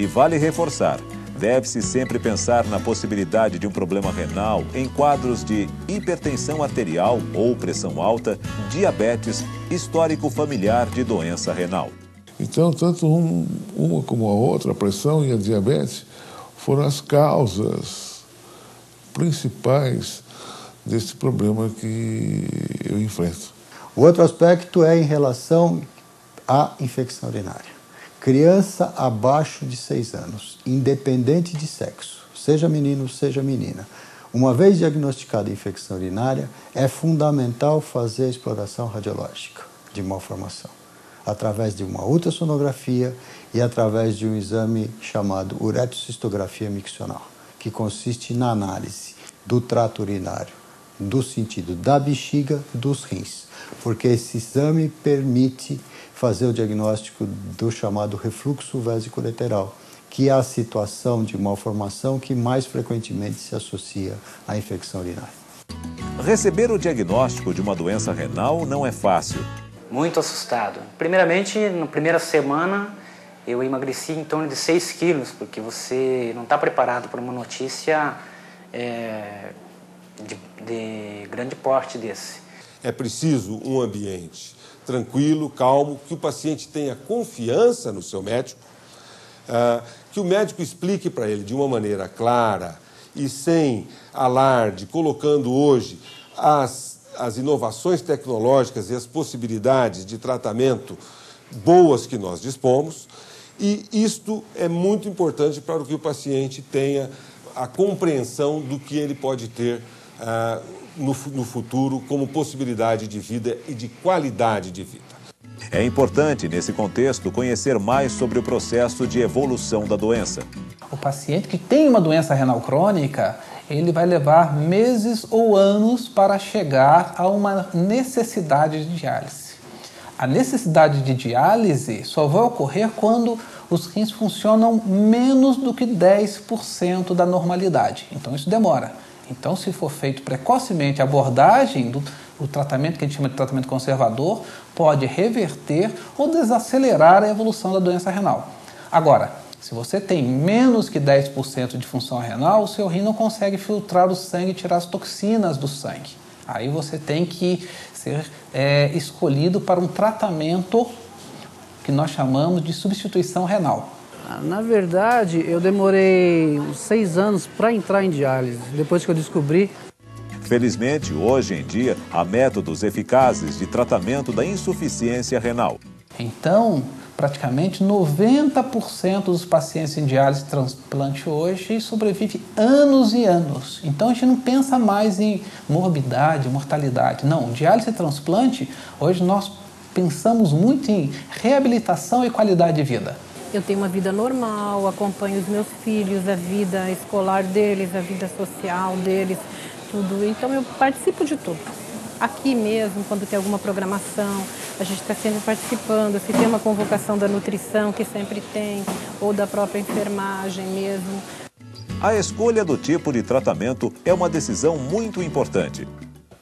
E vale reforçar, deve-se sempre pensar na possibilidade de um problema renal em quadros de hipertensão arterial ou pressão alta, diabetes, histórico familiar de doença renal. Então, tanto uma como a outra, a pressão e a diabetes, foram as causas principais desse problema que eu enfrento. O outro aspecto é em relação à infecção urinária. Criança abaixo de 6 anos, independente de sexo, seja menino, seja menina, uma vez diagnosticada a infecção urinária, é fundamental fazer a exploração radiológica de malformação, através de uma ultrassonografia e através de um exame chamado uretrocistografia miccional, que consiste na análise do trato urinário, do sentido da bexiga, dos rins, porque esse exame permite fazer o diagnóstico do chamado refluxo vesicolateral, que é a situação de malformação que mais frequentemente se associa à infecção urinária. Receber o diagnóstico de uma doença renal não é fácil. Muito assustado. Primeiramente, na primeira semana, eu emagreci em torno de 6 quilos, porque você não está preparado para uma notícia de grande porte desse. É preciso um ambiente tranquilo, calmo, que o paciente tenha confiança no seu médico, que o médico explique para ele de uma maneira clara e sem alarde, colocando hoje as inovações tecnológicas e as possibilidades de tratamento boas que nós dispomos, e isto é muito importante para que o paciente tenha a compreensão do que ele pode ter no futuro como possibilidade de vida e de qualidade de vida. É importante, nesse contexto, conhecer mais sobre o processo de evolução da doença. O paciente que tem uma doença renal crônica, ele vai levar meses ou anos para chegar a uma necessidade de diálise. A necessidade de diálise só vai ocorrer quando os rins funcionam menos do que 10% da normalidade. Então isso demora. Então, se for feito precocemente a abordagem do tratamento que a gente chama de tratamento conservador, pode reverter ou desacelerar a evolução da doença renal. Agora, se você tem menos que 10% de função renal, o seu rim não consegue filtrar o sangue e tirar as toxinas do sangue. Aí você tem que ser escolhido para um tratamento que nós chamamos de substituição renal. Na verdade, eu demorei uns 6 anos para entrar em diálise, depois que eu descobri. Felizmente, hoje em dia, há métodos eficazes de tratamento da insuficiência renal. Então, praticamente 90% dos pacientes em diálise de transplante hoje sobrevivem anos e anos. Então, a gente não pensa mais em morbidade, mortalidade. Não, diálise e transplante, hoje nós pensamos muito em reabilitação e qualidade de vida. Eu tenho uma vida normal, acompanho os meus filhos, a vida escolar deles, a vida social deles, tudo. Então eu participo de tudo. Aqui mesmo, quando tem alguma programação, a gente está sempre participando. Se tem uma convocação da nutrição, que sempre tem, ou da própria enfermagem mesmo. A escolha do tipo de tratamento é uma decisão muito importante.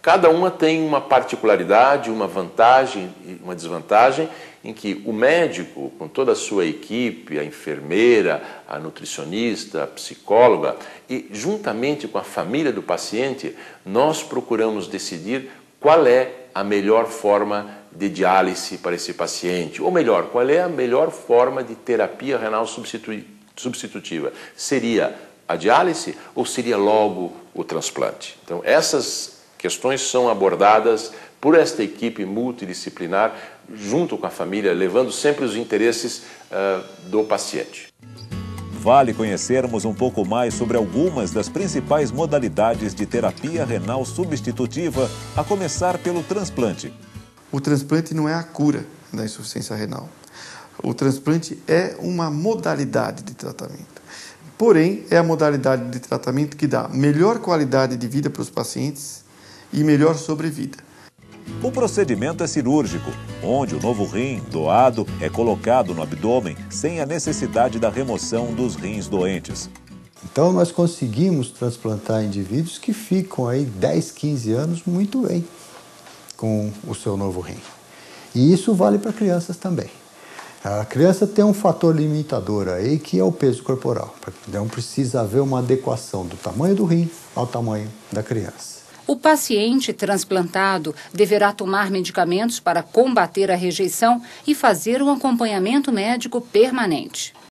Cada uma tem uma particularidade, uma vantagem e uma desvantagem, em que o médico, com toda a sua equipe, a enfermeira, a nutricionista, a psicóloga, e juntamente com a família do paciente, nós procuramos decidir qual é a melhor forma de diálise para esse paciente, ou melhor, qual é a melhor forma de terapia renal substitutiva. Seria a diálise ou seria logo o transplante? Então, essas questões são abordadas por esta equipe multidisciplinar, junto com a família, levando sempre os interesses do paciente. Vale conhecermos um pouco mais sobre algumas das principais modalidades de terapia renal substitutiva, a começar pelo transplante. O transplante não é a cura da insuficiência renal. O transplante é uma modalidade de tratamento. Porém, é a modalidade de tratamento que dá melhor qualidade de vida para os pacientes e melhor sobrevida. O procedimento é cirúrgico, onde o novo rim doado é colocado no abdômen sem a necessidade da remoção dos rins doentes. Então nós conseguimos transplantar indivíduos que ficam aí 10, 15 anos muito bem com o seu novo rim. E isso vale para crianças também. A criança tem um fator limitador aí, que é o peso corporal. Então precisa haver uma adequação do tamanho do rim ao tamanho da criança. O paciente transplantado deverá tomar medicamentos para combater a rejeição e fazer um acompanhamento médico permanente.